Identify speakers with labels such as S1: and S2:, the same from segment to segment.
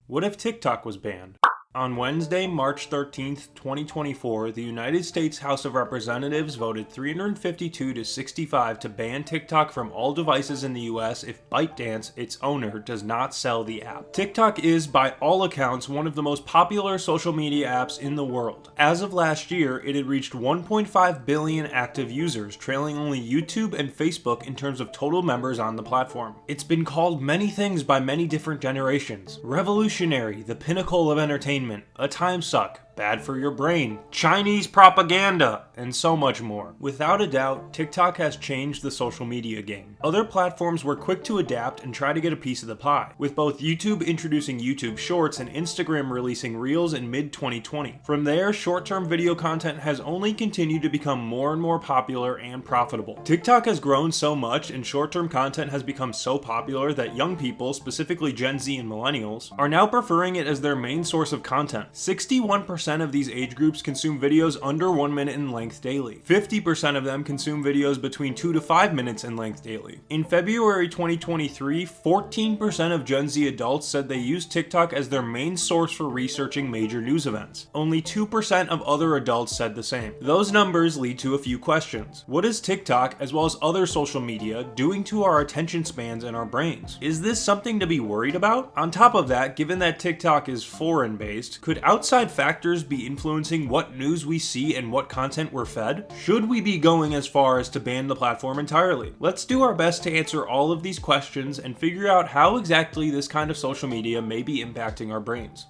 S1: What if TikTok was banned? On Wednesday, March 13th, 2024, the United States House of Representatives voted 352 to 65 to ban TikTok from all devices in the US if ByteDance, its owner, does not sell the app. TikTok is, by all accounts, one of the most popular social media apps in the world. As of last year, it had reached 1.5 billion active users, trailing only YouTube and Facebook in terms of total members on the platform. It's been called many things by many different generations: revolutionary, the pinnacle of entertainment, a timesuck, bad for your brain, Chinese propaganda, and so much more. Without a doubt, TikTok has changed the social media game. Other platforms were quick to adapt and try to get a piece of the pie, with both YouTube introducing YouTube Shorts and Instagram releasing Reels in mid-2020. From there, short-term video content has only continued to become more and more popular and profitable. TikTok has grown so much and short-term content has become so popular that young people, specifically Gen Z and millennials, are now preferring it as their main source of content. 61% of these age groups consume videos under 1 minute in length daily. 50% of them consume videos between 2 to 5 minutes in length daily. In February 2023, 14% of Gen Z adults said they use TikTok as their main source for researching major news events. Only 2% of other adults said the same. Those numbers lead to a few questions. What is TikTok, as well as other social media, doing to our attention spans and our brains? Is this something to be worried about? On top of that, given that TikTok is foreign-based, could outside factors be influencing what news we see and what content we're fed? Should we be going as far as to ban the platform entirely? Let's do our best to answer all of these questions and figure out how exactly this kind of social media may be impacting our brains.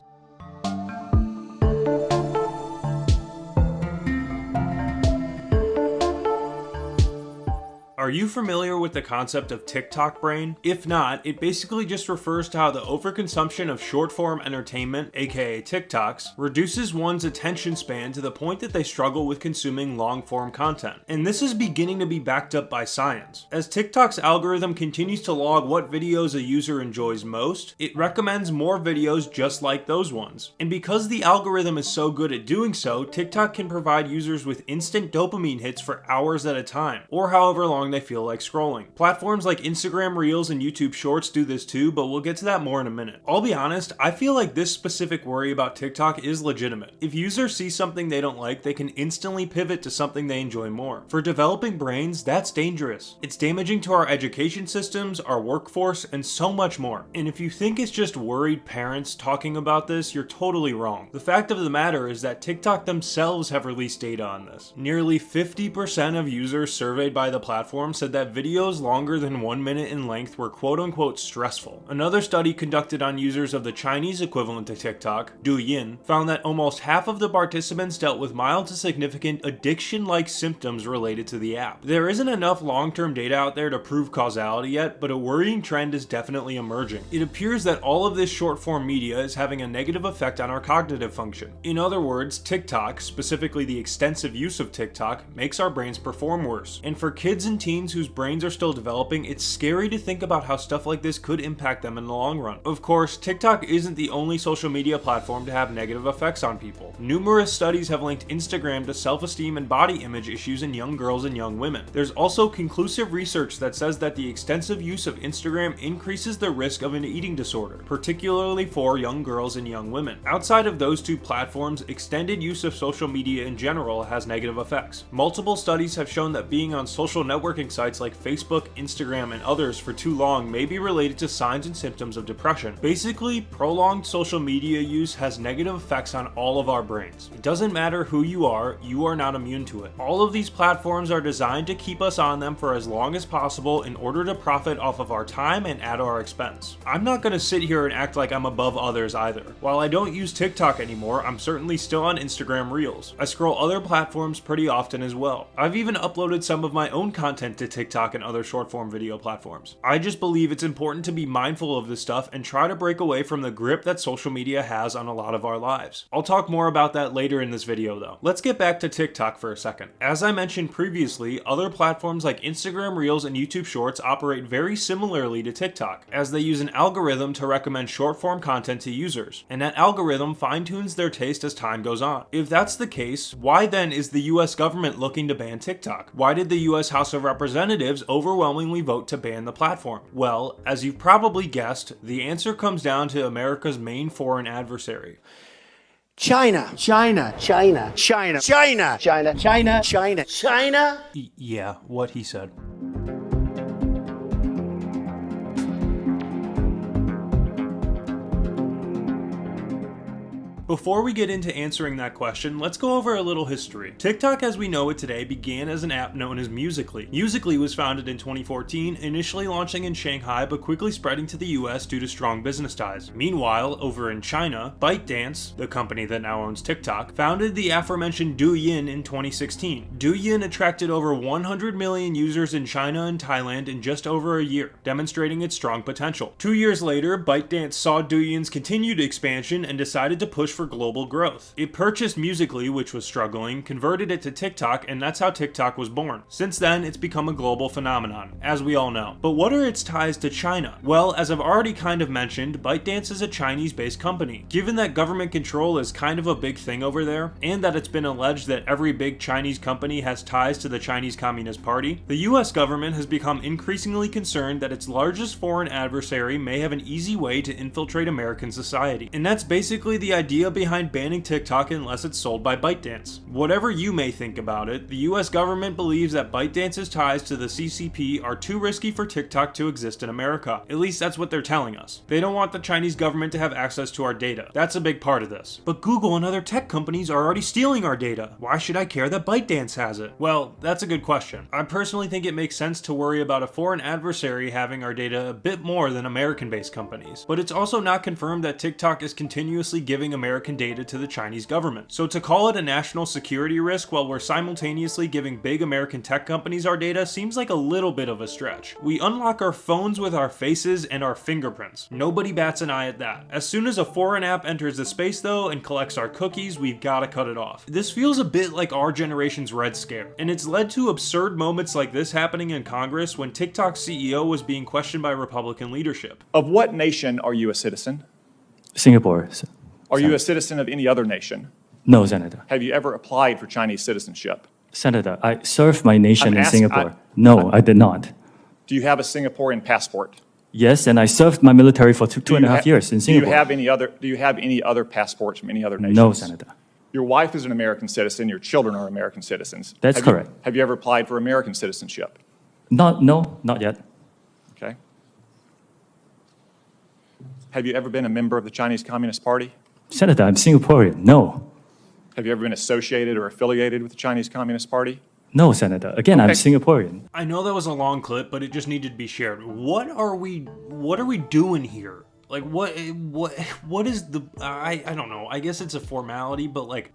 S1: Are you familiar with the concept of TikTok brain? If not, it basically just refers to how the overconsumption of short-form entertainment, aka TikToks, reduces one's attention span to the point that they struggle with consuming long-form content. And this is beginning to be backed up by science. As TikTok's algorithm continues to log what videos a user enjoys most, it recommends more videos just like those ones. And because the algorithm is so good at doing so, TikTok can provide users with instant dopamine hits for hours at a time, or however long they feel like scrolling. Platforms like Instagram Reels and YouTube Shorts do this too, but we'll get to that more in a minute. I'll be honest, I feel like this specific worry about TikTok is legitimate. If users see something they don't like, they can instantly pivot to something they enjoy more. For developing brains, that's dangerous. It's damaging to our education systems, our workforce, and so much more. And if you think it's just worried parents talking about this, you're totally wrong. The fact of the matter is that TikTok themselves have released data on this. Nearly 50% of users surveyed by the platform said that videos longer than 1 minute in length were quote-unquote stressful. Another study conducted on users of the Chinese equivalent to TikTok, Douyin, found that almost half of the participants dealt with mild to significant addiction-like symptoms related to the app. There isn't enough long-term data out there to prove causality yet, but a worrying trend is definitely emerging. It appears that all of this short-form media is having a negative effect on our cognitive function. In other words, TikTok, specifically the extensive use of TikTok, makes our brains perform worse. And for kids and teens whose brains are still developing, it's scary to think about how stuff like this could impact them in the long run. Of course, TikTok isn't the only social media platform to have negative effects on people. Numerous studies have linked Instagram to self-esteem and body image issues in young girls and young women. There's also conclusive research that says that the extensive use of Instagram increases the risk of an eating disorder, particularly for young girls and young women. Outside of those two platforms, extended use of social media in general has negative effects. Multiple studies have shown that being on social networking sites like Facebook, Instagram, and others for too long may be related to signs and symptoms of depression. Basically, prolonged social media use has negative effects on all of our brains. It doesn't matter who you are not immune to it. All of these platforms are designed to keep us on them for as long as possible in order to profit off of our time and at our expense. I'm not going to sit here and act like I'm above others either. While I don't use TikTok anymore, I'm certainly still on Instagram Reels. I scroll other platforms pretty often as well. I've even uploaded some of my own content to TikTok and other short-form video platforms. I just believe it's important to be mindful of this stuff and try to break away from the grip that social media has on a lot of our lives. I'll talk more about that later in this video though. Let's get back to TikTok for a second. As I mentioned previously, other platforms like Instagram Reels and YouTube Shorts operate very similarly to TikTok, as they use an algorithm to recommend short-form content to users, and that algorithm fine-tunes their taste as time goes on. If that's the case, why then is the US government looking to ban TikTok? Why did the US House of Representatives Representatives overwhelmingly vote to ban the platform? Well, as you've probably guessed, the answer comes down to America's main foreign adversary.
S2: China.
S3: China.
S2: China. China. China. China. China. China. China.
S1: Yeah, what he said. Before we get into answering that question, let's go over a little history. TikTok as we know it today began as an app known as Musical.ly. Musical.ly was founded in 2014, initially launching in Shanghai but quickly spreading to the US due to strong business ties. Meanwhile, over in China, ByteDance, the company that now owns TikTok, founded the aforementioned Douyin in 2016. Douyin attracted over 100 million users in China and Thailand in just over a year, demonstrating its strong potential. 2 years later, ByteDance saw Douyin's continued expansion and decided to push for global growth. It purchased Musical.ly, which was struggling, converted it to TikTok, and that's how TikTok was born. Since then, it's become a global phenomenon, as we all know. But what are its ties to China? Well, as I've already kind of mentioned, ByteDance is a Chinese-based company. Given that government control is kind of a big thing over there, and that it's been alleged that every big Chinese company has ties to the Chinese Communist Party, the US government has become increasingly concerned that its largest foreign adversary may have an easy way to infiltrate American society. And that's basically the idea behind banning TikTok unless it's sold by ByteDance. Whatever you may think about it, the US government believes that ByteDance's ties to the CCP are too risky for TikTok to exist in America. At least that's what they're telling us. They don't want the Chinese government to have access to our data. That's a big part of this. But Google and other tech companies are already stealing our data. Why should I care that ByteDance has it? Well, that's a good question. I personally think it makes sense to worry about a foreign adversary having our data a bit more than American-based companies. But it's also not confirmed that TikTok is continuously giving American data to the Chinese government. So to call it a national security risk while we're simultaneously giving big American tech companies our data seems like a little bit of a stretch. We unlock our phones with our faces and our fingerprints. Nobody bats an eye at that. As soon as a foreign app enters the space though and collects our cookies, we've gotta cut it off. This feels a bit like our generation's Red Scare, and it's led to absurd moments like this happening in Congress when TikTok's CEO was being questioned by Republican leadership.
S4: Of what nation are you a citizen?
S5: Singapore.
S4: Are you a citizen of any other nation?
S5: No, Senator.
S4: Have you ever applied for Chinese citizenship?
S5: Senator, I served my nation in
S4: asking-
S5: Singapore. No, I did not.
S4: Do you have a Singaporean passport?
S5: Yes, and I served my military for two and a half years in Singapore.
S4: Do you have any other passports from any other nations?
S5: No, Senator.
S4: Your wife is an American citizen, your children are American citizens.
S5: That's correct.
S4: Have you ever applied for American citizenship?
S5: No, not yet.
S4: Okay. Have you ever been a member of the Chinese Communist Party?
S5: Senator, I'm Singaporean. No.
S4: Have you ever been associated or affiliated with the Chinese Communist Party?
S5: No, Senator. Again, I'm Singaporean.
S1: I know that was a long clip, but it just needed to be shared. What are we doing here? Like what is the I don't know. I guess it's a formality, but like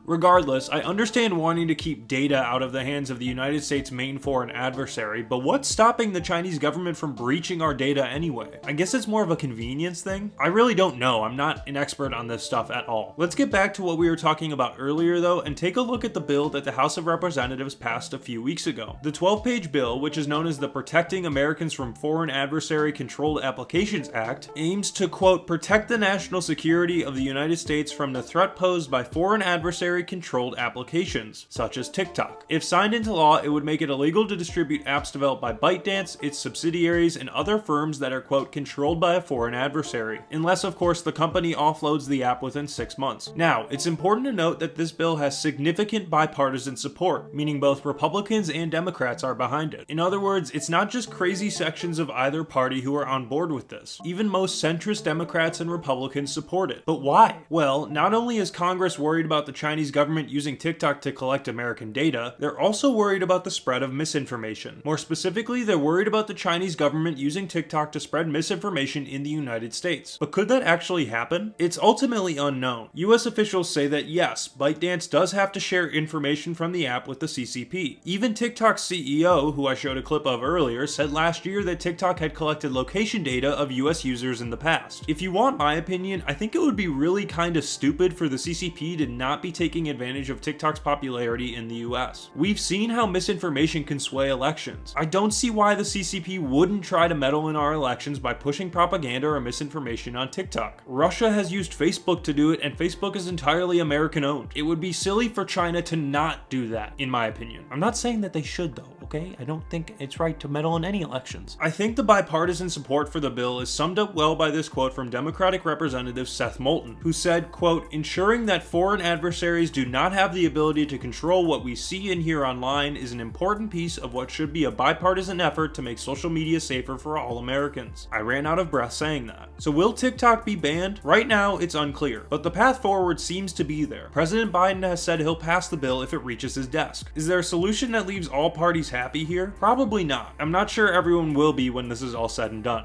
S1: Regardless, I understand wanting to keep data out of the hands of the United States' main foreign adversary, but what's stopping the Chinese government from breaching our data anyway? I guess it's more of a convenience thing? I really don't know. I'm not an expert on this stuff at all. Let's get back to what we were talking about earlier though, and take a look at the bill that the House of Representatives passed a few weeks ago. The 12-page bill, which is known as the Protecting Americans from Foreign Adversary Controlled Applications Act, aims to, quote, protect the national security of the United States from the threat posed by foreign adversary-controlled applications, such as TikTok. If signed into law, it would make it illegal to distribute apps developed by ByteDance, its subsidiaries, and other firms that are, quote, controlled by a foreign adversary, unless, of course, the company offloads the app within 6 months. Now, it's important to note that this bill has significant bipartisan support, meaning both Republicans and Democrats are behind it. In other words, it's not just crazy sections of either party who are on board with this. Even most centrist Democrats and Republicans support it. But why? Well, not only is Congress worried about the Chinese government using TikTok to collect American data, they're also worried about the spread of misinformation. More specifically, they're worried about the Chinese government using TikTok to spread misinformation in the United States. But could that actually happen? It's ultimately unknown. US officials say that yes, ByteDance does have to share information from the app with the CCP. Even TikTok's CEO, who I showed a clip of earlier, said last year that TikTok had collected location data of US users in the past. If you want my opinion, I think it would be really kind of stupid for the CCP to not be taking advantage of TikTok's popularity in the US. We've seen how misinformation can sway elections. I don't see why the CCP wouldn't try to meddle in our elections by pushing propaganda or misinformation on TikTok. Russia has used Facebook to do it, and Facebook is entirely American owned. It would be silly for China to not do that, in my opinion. I'm not saying that they should though. okay? I don't think it's right to meddle in any elections. I think the bipartisan support for the bill is summed up well by this quote from Democratic Representative Seth Moulton, who said, quote, "Ensuring that foreign adversaries do not have the ability to control what we see and hear online is an important piece of what should be a bipartisan effort to make social media safer for all Americans." I ran out of breath saying that. So will TikTok be banned? Right now, it's unclear, but the path forward seems to be there. President Biden has said he'll pass the bill if it reaches his desk. Is there a solution that leaves all parties happy here? Probably not. I'm not sure everyone will be when this is all said and done.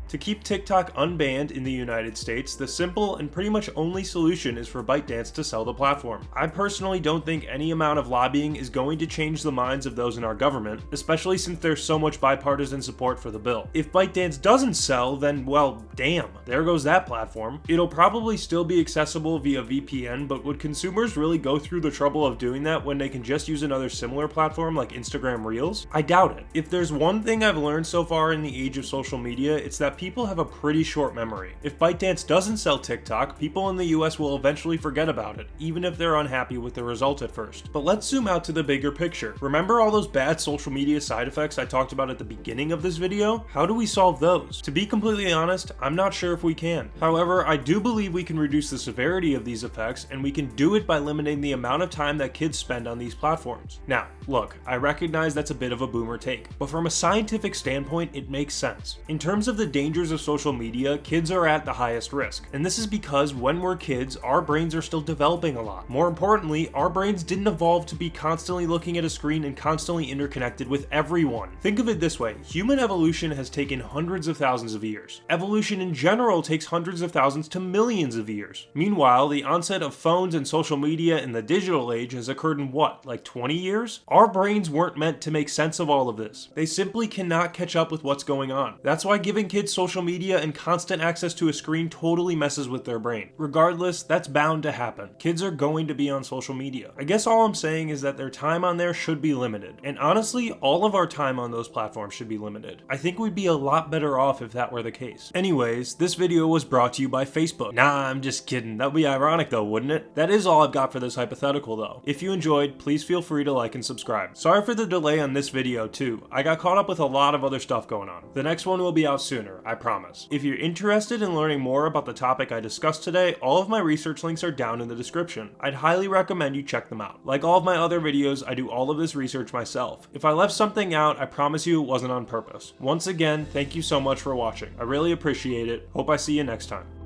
S1: To keep TikTok unbanned in the United States, the simple and pretty much only solution is for ByteDance to sell the platform. I personally don't think any amount of lobbying is going to change the minds of those in our government, especially since there's so much bipartisan support for the bill. If ByteDance doesn't sell, then well, damn, there goes that platform. It'll probably still be accessible via VPN, but would consumers really go through the trouble of doing that when they can just use another similar platform like Instagram Reels? I doubt it. If there's one thing I've learned so far in the age of social media, it's that people have a pretty short memory. If ByteDance doesn't sell TikTok, people in the US will eventually forget about it, even if they're unhappy with the result at first. But let's zoom out to the bigger picture. Remember all those bad social media side effects I talked about at the beginning of this video? How do we solve those? To be completely honest, I'm not sure if we can. However, I do believe we can reduce the severity of these effects, and we can do it by limiting the amount of time that kids spend on these platforms. Now, look, I recognize that's a bit of a boomer take, but from a scientific standpoint, it makes sense. In terms of the dangers of social media, kids are at the highest risk. And this is because when we're kids, our brains are still developing a lot. More importantly, our brains didn't evolve to be constantly looking at a screen and constantly interconnected with everyone. Think of it this way, human evolution has taken hundreds of thousands of years. Evolution in general takes hundreds of thousands to millions of years. Meanwhile, the onset of phones and social media in the digital age has occurred in what, like 20 years? Our brains weren't meant to make sense of all of this. They simply cannot catch up with what's going on. That's why giving kids social media and constant access to a screen totally messes with their brain. Regardless, that's bound to happen. Kids are going to be on social media. I guess all I'm saying is that their time on there should be limited. And honestly, all of our time on those platforms should be limited. I think we'd be a lot better off if that were the case. Anyways, this video was brought to you by Facebook. Nah, I'm just kidding. That'd be ironic though, wouldn't it? That is all I've got for this hypothetical though. If you enjoyed, please feel free to like and subscribe. Sorry for the delay on this video too. I got caught up with a lot of other stuff going on. The next one will be out sooner, I promise. If you're interested in learning more about the topic I discussed today, all of my research links are down in the description. I'd highly recommend you check them out. Like all of my other videos, I do all of this research myself. If I left something out, I promise you it wasn't on purpose. Once again, thank you so much for watching. I really appreciate it. Hope I see you next time.